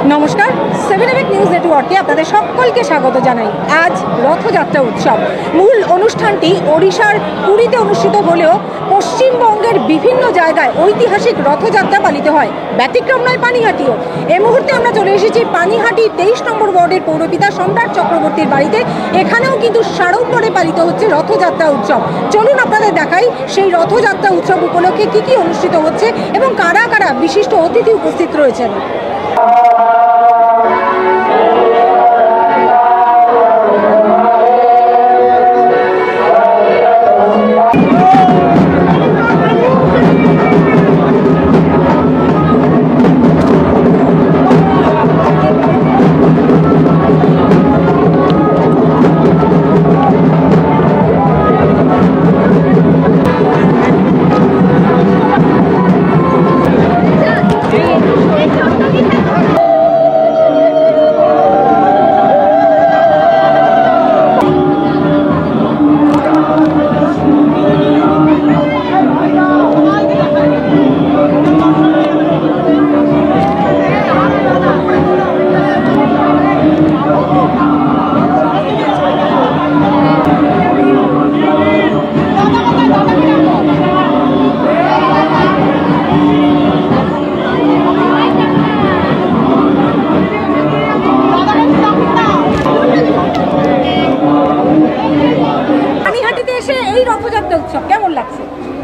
নমস্কার, 7 নিউজ নেটওয়ার্কে আপনাদের সকলকে স্বাগত জানাই। আজ রথযাত্রা উৎসব। মূল অনুষ্ঠানটি ওড়িশার পুরীতে অনুষ্ঠিত হলেও পশ্চিমবঙ্গের বিভিন্ন জায়গায় ঐতিহাসিক রথযাত্রা পালিত হয়। ব্যতিক্রম নয় পানিহাটিও। এই মুহূর্তে আমরা চলে এসেছি পানিহাটি 23 নম্বর ওয়ার্ডের পৌরপিতা সম্রাট চক্রবর্তীর বাড়িতে। এখানেও কিন্তু সাড়ম্বরে পালিত হচ্ছে রথযাত্রা উৎসব। চলুন আপনাদের দেখাই সেই রথযাত্রা উৎসব উপলক্ষে কি কি অনুষ্ঠিত হচ্ছে এবং কারা কারা বিশিষ্ট অতিথি উপস্থিত রয়েছেন।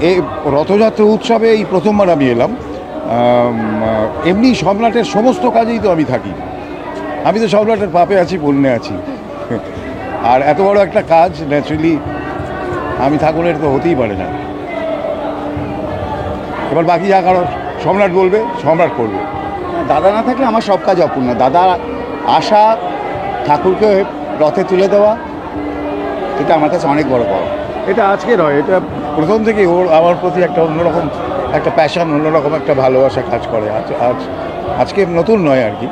এই রথযাত্রা উৎসবে এই প্রথমবার আমি এলাম। এমনি সম্রাটের সমস্ত কাজেই তো আমি থাকি। আমি তো সম্রাটের পাপে আছি, পুণ্যে আছি। আর এত বড় একটা কাজ ন্যাচুরালি আমি থাকুনের তো হতেই পারে না। এবার বাকি যা কারো সম্রাট বলবে, সম্রাট করবে। দাদা না থাকলে আমার সব কাজ অপূর্ণ। দাদা আসা, ঠাকুরকে রথে তুলে দেওয়া, এটা আমার কাছে অনেক বড় পাওয়া। এটা আজকে নয়, এটা প্রথম থেকে ওর আমার প্রতি একটা অন্যরকম একটা প্যাশন, অন্যরকম একটা ভালোবাসা কাজ করে। আজকে নতুন নয় আর কি।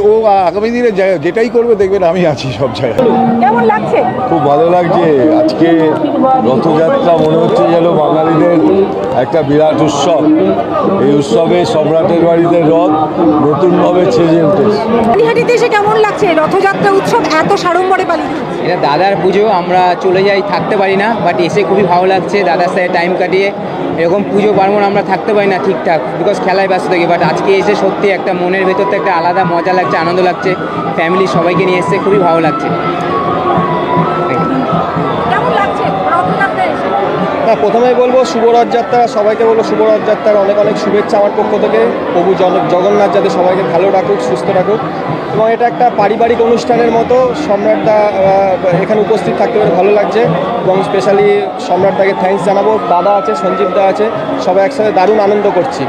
ও আগামী দিনে যেটাই করবে দেখবেন আমি আছি সব জায়গায়। কেমন লাগছে? খুব ভালো লাগছে। আজকে রথযাত্রা মনে হচ্ছে যেন বাঙালিদের একটা বিরাট উৎসব। এই উৎসবে সম্রাটের বাড়িতে রথ নতুনভাবে ছেজে উঠেছে। পানিহাটিতে এসে কেমন লাগছে রথযাত্রা উৎসব এত সাড়ম্বরে পালিত? এটা দাদার পুজো, আমরা চলে যাই, থাকতে পারি না, বাট এসে খুবই ভালো লাগছে। দাদার সাথে টাইম কাটিয়ে এরকম পুজো পার্বণ আমরা থাকতে পারি না ঠিকঠাক, বিকজ খেলায় ব্যস্ত থাকি। বাট আজকে এসে সত্যি একটা মনের ভেতর থেকে একটা আলাদা মজা লাগছে, আনন্দ লাগছে। ফ্যামিলি সবাইকে নিয়ে এসছে, খুবই ভালো লাগছে। কেমন লাগছে রথযাত্রা এসে? হ্যাঁ, প্রথমেই বলবো শুভ রথযাত্রা। সবাইকে বলবো শুভ রথযাত্রার অনেক অনেক শুভেচ্ছা আমার পক্ষ থেকে। প্রভু জগন্নাথ যাতে সবাইকে ভালো রাখুক, সুস্থ রাখুক। এবং এটা একটা পারিবারিক অনুষ্ঠানের মতো। সম্রাটদা এখানে উপস্থিত থাকতে পেরে ভালো লাগছে এবং স্পেশালি সম্রাটদাকে থ্যাঙ্কস জানাবো। দাদা আছে, সঞ্জীবদা আছে, সবাই একসাথে দারুণ আনন্দ করছি।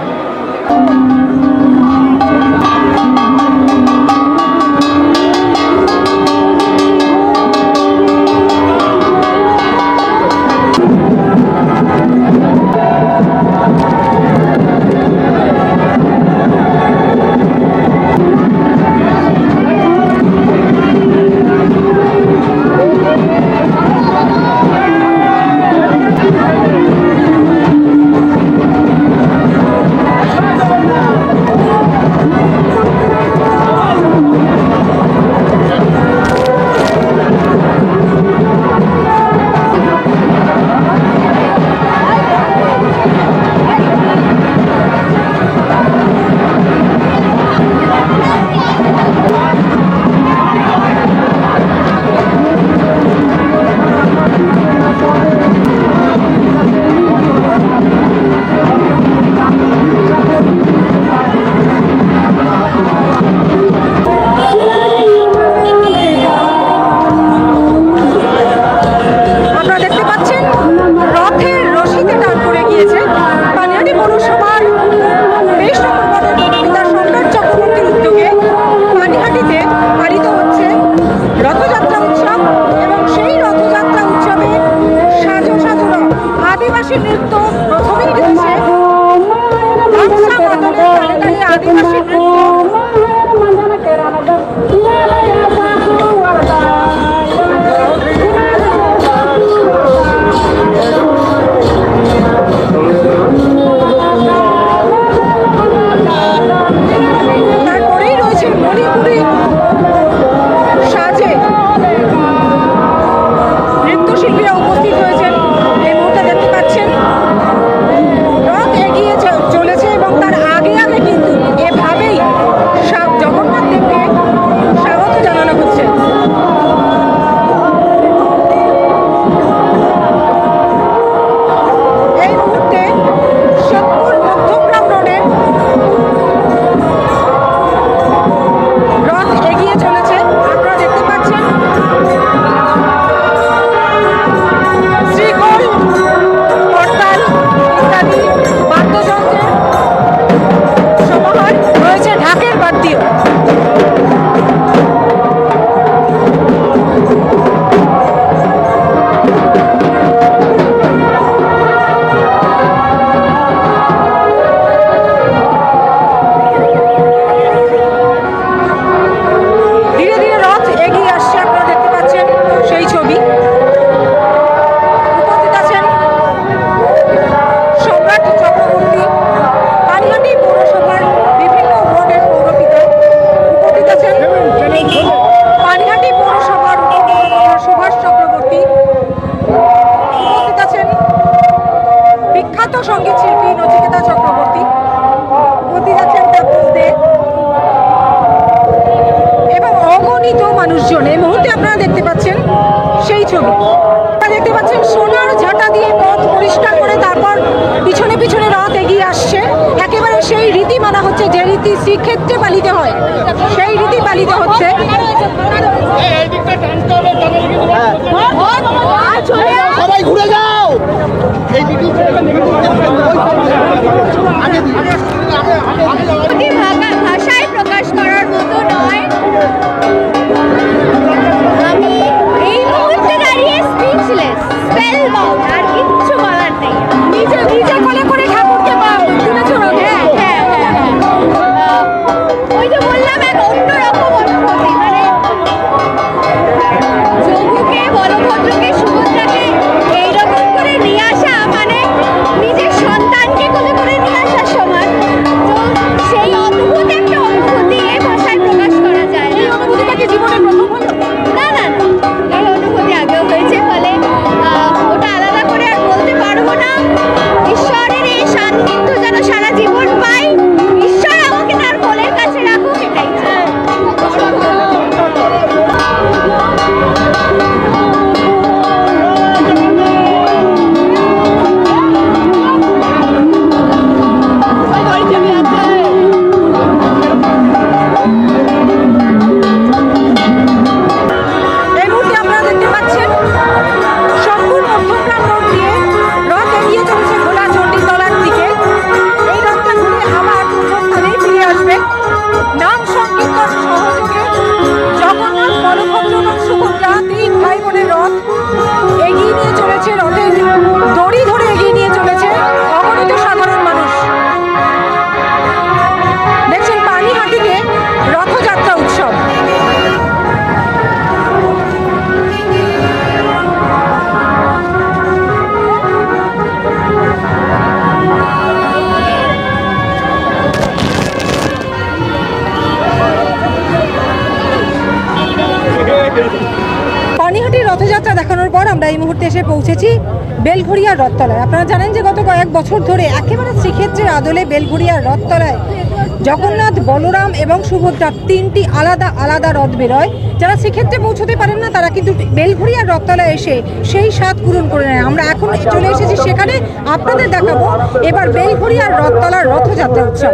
সঙ্গীত শিল্পী নচিকেতা চক্রবর্তী, উপস্থিত আছেন তাপস দে এবং অগণিত মানুষজন। এই মুহূর্তে আপনারা দেখতে পাচ্ছেন সেই ছবি। আপনারা দেখতে পাচ্ছেন সোনার ঝাঁটা দিয়ে পথ পরিষ্কার করে তারপর পিছনে পিছনে রথ এগিয়ে আসছে। একেবারে সেই রীতি মানা হচ্ছে যে রীতি শ্রীক্ষেত্রে পালিত হয়, সেই রীতি পালিত হচ্ছে। সবাই ঘুরে যাও। ভাষায় প্রকাশ করার মতো নয়। আমি এই মুহূর্তে দাঁড়িয়ে স্পিচলেস, স্পেলবাউন্ড, আর কিচ্ছু বলার নেই। নিজে নিজে কোলে করে ঠাকুরকে তুলেছ। হ্যাঁ হ্যাঁ হ্যাঁ হ্যাঁ, ওই যে বললাম এক অন্যরকম অনুভূতি। মানে যোগুকে, বলভদ্রকে, সুভদ্রাকে এইরকম করে নিয়ে আসা মানে নিজের সন্তানকে কোলে করে নিয়ে আসার সমান। তো সেই অদ্ভুত একটা অনুভূতি এই ভাষায় প্রকাশ করা যায় না। অনুভূতিটাকে জীবনে প্রথম হলো? না না না, এই অনুভূতি আগেও হয়েছে, ফলে ওটা আলাদা করে আর বলতে পারবো না। ঈশ্বরের এই সান্নিধ্য যেন সারা জীবন পাই, ঈশ্বর আমাকে তার কোলের কাছে রাখুক, এটাই চাই। এই মুহূর্তে আপনারা দেখতে পাচ্ছেন সম্পূর্ণ মধ্যমগ্রাম রোড দিয়ে রথ এগিয়ে চলেছে ভোলা চণ্ডীতলার দিকে। এই রথটা ঘুরে আবার পূর্বস্থানেই ফিরে আসবে। নাম সংকীর্তন সহযোগে জগন্নাথ, বলভদ্র এবং সুভদ্রা তিন ভাই বোনের রথ এগিয়ে নিয়ে চলেছে, রথের দড়ি ধরে এগিয়ে নিয়ে চলেছে অগণিত সাধারণ মানুষ। দেখছেন পানিহাটিতে রথযাত্রা উৎসব। পানিহাটির রথযাত্রা দেখানোর পর আমরা এই মুহূর্তে এসে পৌঁছেছি বেলঘড়িয়ার রথতলায়। আপনারা জানেন যে গত কয়েক বছর ধরে একেবারে শ্রীক্ষেত্রের আদলে বেলঘড়িয়ার রথতলায় জগন্নাথ, বলরাম এবং সুভদ্রার তিনটি আলাদা আলাদা রথ বেরোয়। যারা শ্রীক্ষেত্রে পৌঁছতে পারেন না তারা কিন্তু বেলঘড়িয়ার রথতলায় এসে সেই স্বাদ পূরণ করে নেয়। আমরা এখন চলে এসেছি সেখানে, আপনাদের দেখাবো এবার বেলঘড়িয়ার রথতলার রথযাত্রা উৎসব।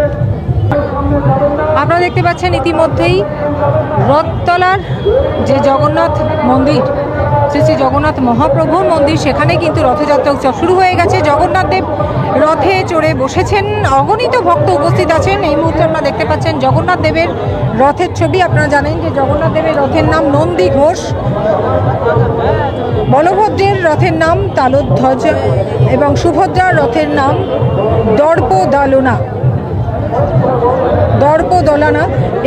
আপনারা দেখতে পাচ্ছেন ইতিমধ্যেই রথতলার যে জগন্নাথ মন্দির, শ্রী শ্রী জগন্নাথ মহাপ্রভুর মন্দির, সেখানে কিন্তু রথযাত্রা উৎসব শুরু হয়ে গেছে। জগন্নাথ দেব রথে চড়ে বসেছেন, অগণিত ভক্ত উপস্থিত আছেন। এই মুহূর্তে আপনারা দেখতে পাচ্ছেন জগন্নাথ দেবের রথের ছবি। আপনারা জানেন যে জগন্নাথ দেবের রথের নাম নন্দী ঘোষ, বলভদ্রের রথের নাম তালধ্বজ এবং সুভদ্রার রথের নাম দর্পদলনা।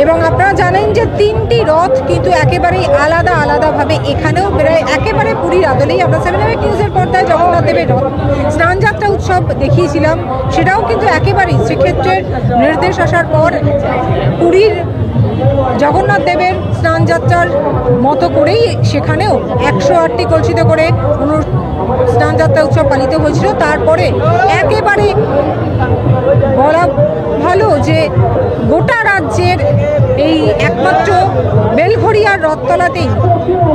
এবং আপনারা জানেন যে তিনটি রথ কিন্তু একেবারেই আলাদা আলাদাভাবে এখানেও বেরোয়, একেবারে পুরীর আদলেই। আমরা 7 নিউজের পর্দায় জগন্নাথ দেবের রথ স্নানযাত্রা উৎসব দেখিয়েছিলাম, সেটাও কিন্তু একেবারেই শ্রীক্ষেত্রের নির্দেশ আসার পর পুরীর জগন্নাথ দেবের স্নানযাত্রার মতো করেই সেখানেও 108টি কলসিতে করে স্নানযাত্রা উৎসব পালিত হয়েছিল। তারপরে একেবারে বলা ভালো যে গোটা রাজ্যের এই একমাত্র বেলঘড়িয়ার রথতলাতেই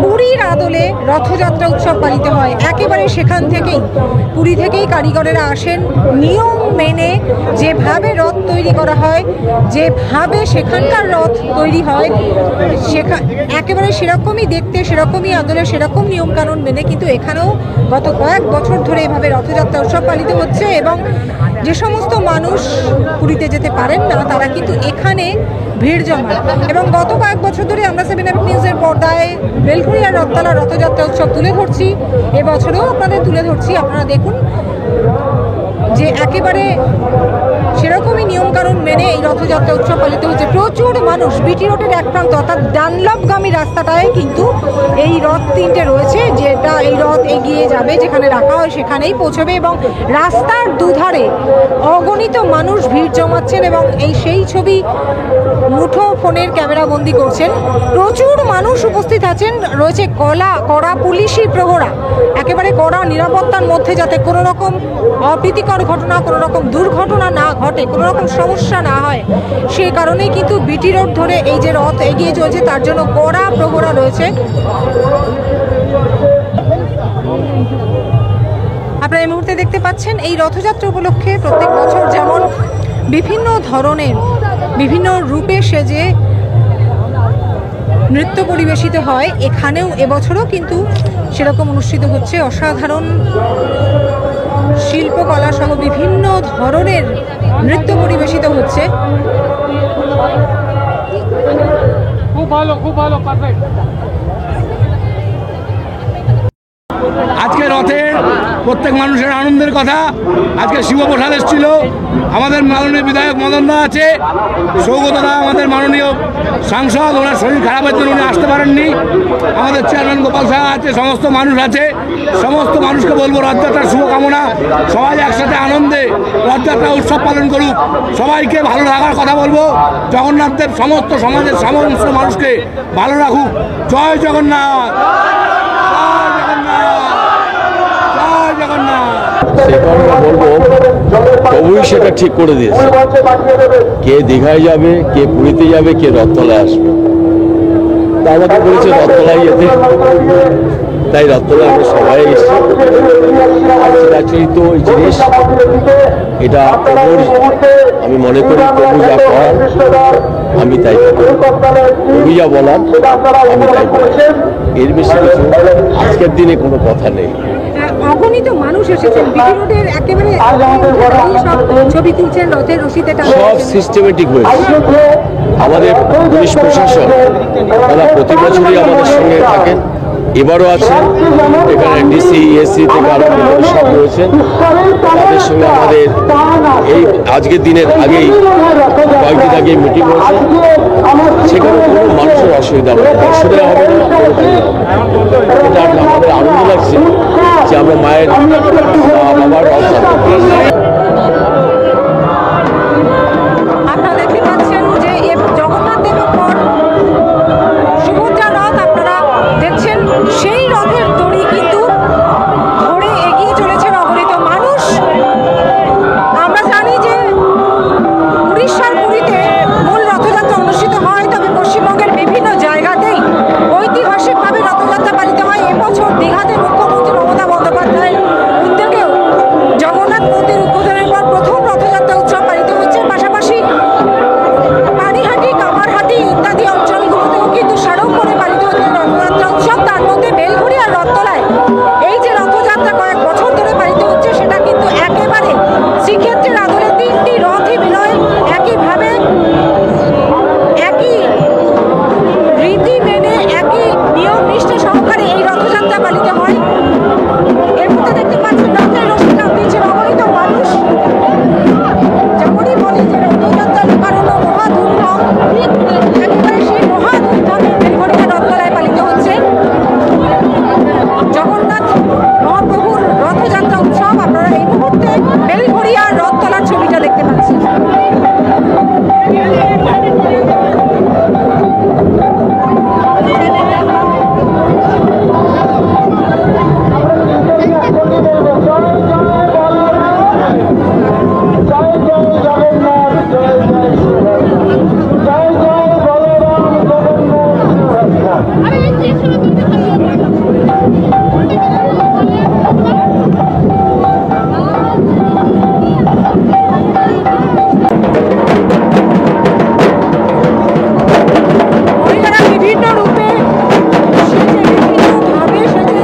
পুরীর আদলে রথযাত্রা উৎসব পালিত হয়। একেবারে সেখান থেকেই, পুরী থেকেই কারিগরেরা আসেন, নিয়ম মেনে যেভাবে রথ তৈরি করা হয়, যেভাবে সেখানকার রথ তৈরি হয়, একেবারে সেরকমই দেখতে, সেরকমই আদলে, সেরকম নিয়মকানুন মেনে কিন্তু এখানেও গত কয়েক বছর ধরে এভাবে রথযাত্রা উৎসব পালিত হচ্ছে। এবং যে সমস্ত মানুষ পুরীতে যেতে পারেন না তারা কিন্তু এখানে ভিড় জমান। এবং গত কয়েক বছর ধরে আমরা 7 নিউজের পর্দায় বেলঘড়িয়ার রথতলা রথযাত্রা উৎসব তুলে ধরছি, এবছরেও আপনাদের তুলে ধরছি। আপনারা দেখুন যে একেবারে সেরকমই নিয়মকানুন মেনে এই রথযাত্রা উৎসব পালিত হচ্ছে। প্রচুর মানুষ বিটি রোডের এক প্রান্ত অর্থাৎ ডানলপগামী রাস্তাটায় কিন্তু এই রথ তিনটে রয়েছে, যেটা এই রথ এগিয়ে যাবে, যেখানে রাখা হয় সেখানেই পৌঁছবে এবং রাস্তার দুধারে অগণিত মানুষ ভিড় জমাচ্ছেন এবং সেই ছবি মুঠো ফোনের ক্যামেরা বন্দি করছেন। প্রচুর মানুষ উপস্থিত আছেন, রয়েছে কড়া পুলিশি প্রহরা, একেবারে কড়া নিরাপত্তার মধ্যে, যাতে কোনো রকম অপ্রীতিকর ঘটনা, কোনো রকম দুর্ঘটনা না ঘটে, কোনো রকম সমস্যা না হয়। সেই কারণেই কিন্তু বিটি রোড ধরে এই যে রথ এগিয়ে চলছে তার জন্য কড়া প্রহরা রয়েছে। আপনারা এই মুহূর্তে দেখতে পাচ্ছেন এই রথযাত্রা উপলক্ষে প্রত্যেক বছর যেমন বিভিন্ন ধরনের বিভিন্ন রূপে সেজে নৃত্য পরিবেশিত হয়, এখানেও এবছরও কিন্তু সেরকম অনুষ্ঠিত হচ্ছে। অসাধারণ শিল্পকলা সহ বিভিন্ন ধরনের নৃত্য পরিবেশিত হচ্ছে। খুব ভালো, খুব ভালো, পারফেক্ট। আজকে রথের প্রত্যেক মানুষের আনন্দের কথা। আজকে শিবপ্রসাদ এসেছিল, আমাদের মাননীয় বিধায়ক মদন দা আছে, সৌগত দা আমাদের মাননীয় সাংসদ, ওনার শরীর খারাপের জন্য উনি আসতে পারেননি, আমাদের চেয়ারম্যান গোপাল সাহা আছে, সমস্ত মানুষ আছে। সমস্ত মানুষকে বলবো রথযাত্রার শুভকামনা, সবাই একসাথে আনন্দে রথযাত্রা উৎসব পালন করুক। সবাইকে ভালো রাখার কথা বলবো, জগন্নাথদেব সমস্ত সমাজের সমস্ত মানুষকে ভালো রাখুক। জয় জগন্নাথ, সে কারণে বলবো প্রভুই সেটা ঠিক করে দিয়েছে, কে দীঘায় যাবে, কে পুরীতে যাবে, কে রথতলায় আসবে। তা আমাকে বলেছে রথতলায় যেতে, তাই রথতলায় আমরা সবাই এসেছি। আচরিত এই জিনিস, এটা প্রভুর, আমি মনে করি প্রভু যা করার আমি তাই করি, প্রভু যা বলার আমি তাই বলি, এর বেশি কিছু আজকের দিনে কোনো কথা নেই। অগণিত মানুষ এসেছেন, বিটি রোডের একেবারে সব ছবি তুলছেন, রথের রশিতে সব সিস্টেমেটিক হয়েছে। আমাদের পুলিশ প্রশাসন তারা প্রতি বছরই আমাদের সঙ্গে থাকেন, এবারও আছেন। এখানে ডিসি এসি থেকে আরম্ভ করে সব রয়েছেন, তাদের সঙ্গে আমাদের এই আজকের দিনের আগেই কয়েকদিন আগে মিটিং হয়েছে। সেখানে কোনো মানুষের অসুবিধা হবে না, অসুবিধা হবে না, এটা আমাদের আনন্দ লাগছে যে আমরা মায়ের বাবার আপনারা দেখতে পাচ্ছেন যে জগন্নাথ দেবের পর সুভদ্রা রথ আপনারা দেখছেন, সেই রথের দড়ি কিন্তু ধরে এগিয়ে চলেছেন অগণিত মানুষ। আমরা জানি যে উড়িষ্যার পুরীতে মূল রথযাত্রা অনুষ্ঠিত হয়, তবে পশ্চিমবঙ্গের বিভিন্ন জায়গাতেই ঐতিহাসিকভাবে রথযাত্রা পালিত হয়। এবছর দীঘাতে মুখ্যমন্ত্রী মমতা বন্দ্যোপাধ্যায়ের উদ্যোগেও জগন্নাথ মন্দির উদ্বোধনের পর প্রথম রথযাত্রা উৎসব পালিত হচ্ছে। পাশাপাশি পানিহাটি, কামারহাটি ইত্যাদি অঞ্চলগুলোতেও কিন্তু সড়ক করে পালিত হচ্ছে রথযাত্রা উৎসব। তার মধ্যে বেলঘড়ি আর রথতলায় এই যে রথযাত্রা কয়েক বছর ধরে পালিত হচ্ছে, সেটা কিন্তু একেবারে শ্রীক্ষেত্রের আদলে তিনটি রথই বিনয় একইভাবে একই রীতি মেনে একই নিয়ম নিষ্ঠা সহকারে এই রথযাত্রা পালিত হয়। এর মধ্যে দেখতে পাচ্ছেন রথের রশি টানছে অগণিত মানুষ। যেমনই বলে যে রথযাত্রার কারণ মহা ধুমধাম, একেবারে সেই মহা ধুমধামের বেলঘড়িয়া রথতলায় পালিত হচ্ছে জগন্নাথ মহাপ্রভুর রথযাত্রা উৎসব। আপনারা এই মুহূর্তে বেলঘড়িয়া রথতলার ছবিটা দেখতে পাচ্ছেন। মহিলারা বিভিন্ন রূপে সেজে, বিভিন্নভাবে সেজে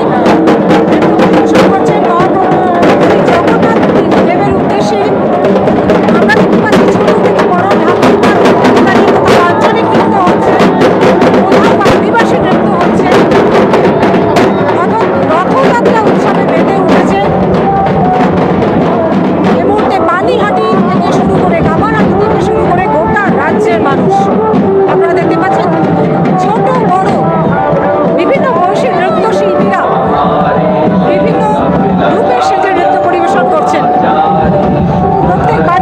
নৃত্য পরিবেশন করছেন মহাপ্রভু শ্রী জগন্নাথ দেবের উদ্দেশ্যে।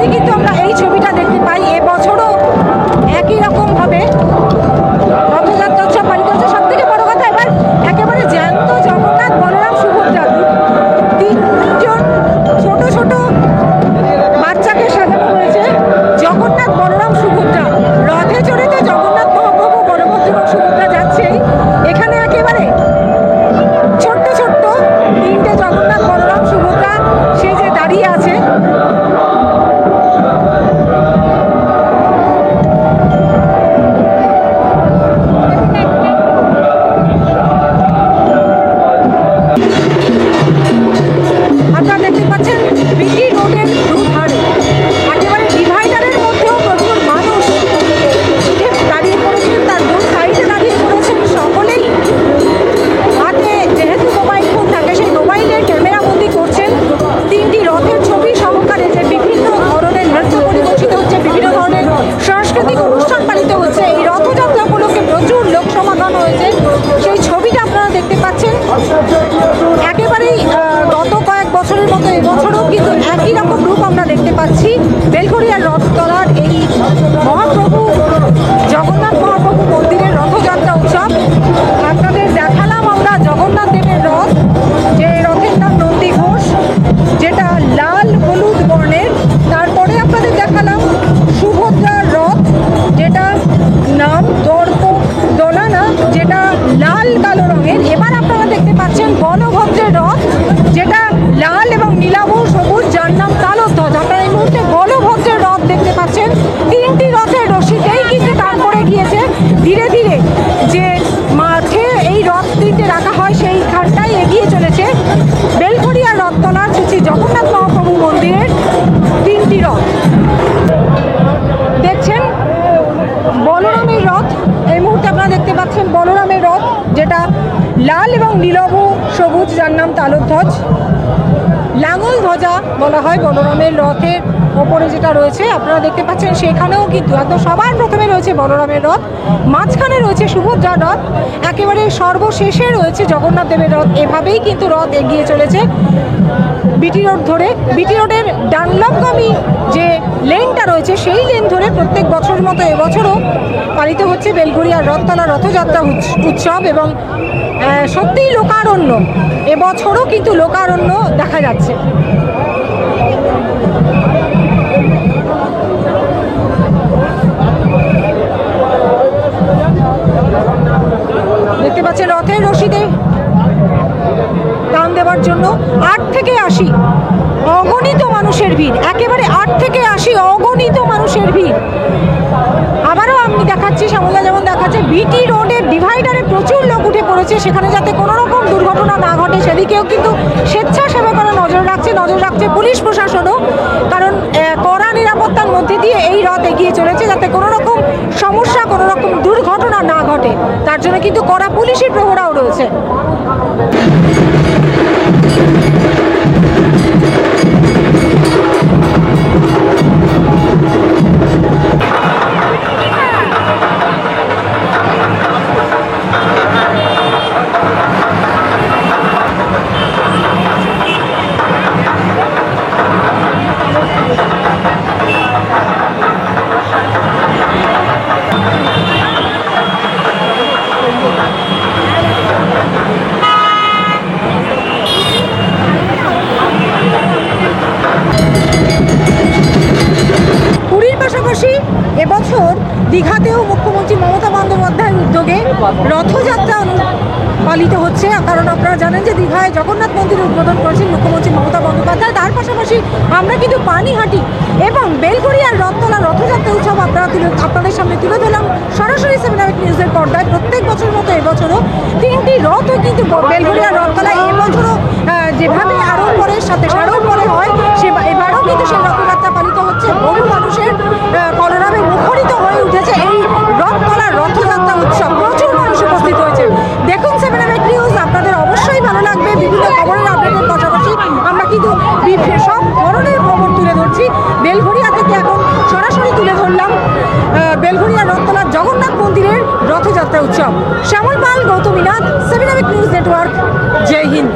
বছরই কিন্তু আমরা এই ছবিটা দেখতে পাই। এবছরও একই রকমভাবে রথযাত্রা উৎসব পালিত হচ্ছে। সব থেকে বড় কথা, এবার একেবারে জ্যান্ত জগন্নাথ বলরাম সুভদ্রা তিনজন ছোট ছোট বাচ্চাকে সাজানো হয়েছে। জগন্নাথ বলরাম সুভদ্রা রথে চড়ে তো জগন্নাথ মহাপ্রভু বলভদ্র এবং সুভদ্রা যাচ্ছেই, এখানে একেবারে ছোট্ট ছোট্ট তিনটে জগন্নাথ বলরাম সুভদ্রা সে যে দাঁড়িয়ে আছে। আপনারা দেখতে পাচ্ছেন বিটি রোডের দুধারে একেবারে ডিভাইডারের মধ্যেও প্রচুর মানুষ উঠে দাঁড়িয়ে পড়েছেন, তার দু সাইডে দাঁড়িয়ে পড়েছেন। সকলেই হাতে যেহেতু মোবাইল ফোন থাকে, সেই মোবাইলের ক্যামেরা বন্দি করছেন। তিনটি রথের ছবি সহকারে যে বিভিন্ন ধরনের নৃত্য পরিবেশিত হচ্ছে, বিভিন্ন ধরনের সাংস্কৃতিক অনুষ্ঠান পালিত হচ্ছে, এই রথযাত্রা উপলক্ষে প্রচুর লোক সমাগম হয়েছে, সেই ছবিটা আপনারা দেখতে পাচ্ছেন। একেবারেই গত কয়েক বছরের মতো এবছরও কিন্তু একই রকম রূপ আমরা দেখতে পাচ্ছি। বেলঘরিয়ার রথতলার এই মহাপ্রভু জগন্নাথ মহাপ্রভু মন্দিরের রথযাত্রা উৎসব। আপনাদের দেখালাম আমরা জগন্নাথ দেবের রথ, যে রথের নাম নন্দী ঘোষ, যেটা লাল হলুদ বর্ণের। তারপরে আপনাদের দেখালাম সুভদ্রার রথ, যেটা নাম দর্প দোলানা, যেটা লাল কালো রঙের। এবার আপনারা দেখতে পাচ্ছেন বলভদ্রের রথ, যেটা লাল এবং নীলাভ সবুজ, যার নাম তালধ্বজ। আপনারা এই মুহূর্তে বলভদ্রের রথ দেখতে পাচ্ছেন। তিনটি রথের রশিতেই কিন্তু টান পড়ে গিয়েছে। ধীরে ধীরে যে মাঠে এই রথ তিনটে রাখা হয়, সেইখানটাই এগিয়ে চলেছে বেলঘরিয়ার রথতলার শ্রী জগন্নাথ মহাপ্রভু মন্দিরের তিনটি রথ। দেখছেন বলরামের রথ, এই মুহূর্তে আপনারা দেখতে পাচ্ছেন বলরামের রথ, যেটা লাল এবং নীলভ সবুজ, যার নাম তালধ্বজ। লাঙল ধ্বজা বলা হয় বলরামের রথের ওপরে যেটা রয়েছে, আপনারা দেখতে পাচ্ছেন। সেখানেও কিন্তু একদম সবার প্রথমে রয়েছে বলরামের রথ, মাঝখানে রয়েছে সুভদ্রার রথ, একেবারে সর্বশেষে রয়েছে জগন্নাথ দেবের রথ। এভাবেই কিন্তু রথ এগিয়ে চলেছে বিটি রোড ধরে। বিটি রোডের ডানলপগামী যে লেনটা রয়েছে, সেই লেন ধরে প্রত্যেক বছরের মতো এবছরও পালিত হচ্ছে বেলঘরিয়ার রথতলা রথযাত্রা উৎসব। এবং সত্যিই লোকারণ্য, এবছরও কিন্তু লোকারণ্য দেখা যাচ্ছে। দেখতে পাচ্ছেন রথের রশিদে টান দেওয়ার জন্য 8 থেকে 80 অগণিত মানুষের ভিড়, একেবারে 8 থেকে 80 অগণিত মানুষের ভিড়। আবারও আমি দেখাচ্ছি, শ্যামলা যেমন দেখাচ্ছে, বিটি রোডের ডিভাইডারে প্রচুর লোক উঠে পড়েছে, সেখানে যাতে কোনো রকম দুর্ঘটনা না ঘটে সেদিকেও কিন্তু স্বেচ্ছাসেবকরা নজর রাখছে পুলিশ প্রশাসনও। কারণ কড়া নিরাপত্তার মধ্যে দিয়ে এই রথ এগিয়ে চলেছে, যাতে কোনো রকম সমস্যা, কোনো রকম দুর্ঘটনা না ঘটে, তার জন্য কিন্তু কড়া পুলিশের প্রহরাও রয়েছে। এবছর দীঘাতেও মুখ্যমন্ত্রী মমতা বন্দ্যোপাধ্যায়ের উদ্যোগে রথযাত্রা পালিত হচ্ছে। কারণ আপনারা জানেন যে দীঘায় জগন্নাথ মন্দির উদ্বোধন করেছেন মুখ্যমন্ত্রী মমতা বন্দ্যোপাধ্যায়। তার পাশাপাশি আমরা কিন্তু পানিহাটি এবং বেলঘরিয়ার রথতলা রথযাত্রা উৎসব আপনাদের সামনে তুলে ধরলাম সরাসরি 7 নিউজের পর্দায়। প্রত্যেক বছর মতো এবছরও তিনটি রথও কিন্তু বেলঘরিয়ার রথতলায় এবছরও যেভাবে আড়ম্বরের সাথে সাড়ম্বরে হয়, এবারও কিন্তু সেই রথযাত্রা পালিত হচ্ছে। বহু মানুষের কলরবে মুখরিত হয়ে উঠেছে এই রথতলার রথযাত্রা উৎসব। প্রচুর মানুষ উপস্থিত হয়েছে। দেখুন 7 নিউজ, আপনাদের অবশ্যই ভালো লাগবে। বিভিন্ন খবরের আপডেটের পাশাপাশি আমরা কিন্তু সব ধরনের খবর তুলে ধরছি। বেলঘরিয়া থেকে এখন সরাসরি তুলে ধরলাম বেলঘরিয়া রথতলার জগন্নাথ মন্দিরের রথযাত্রা উৎসব। শ্যামল পাল, গৌতমী নাথ, 7 নিউজ নেটওয়ার্ক। জয় হিন্দ।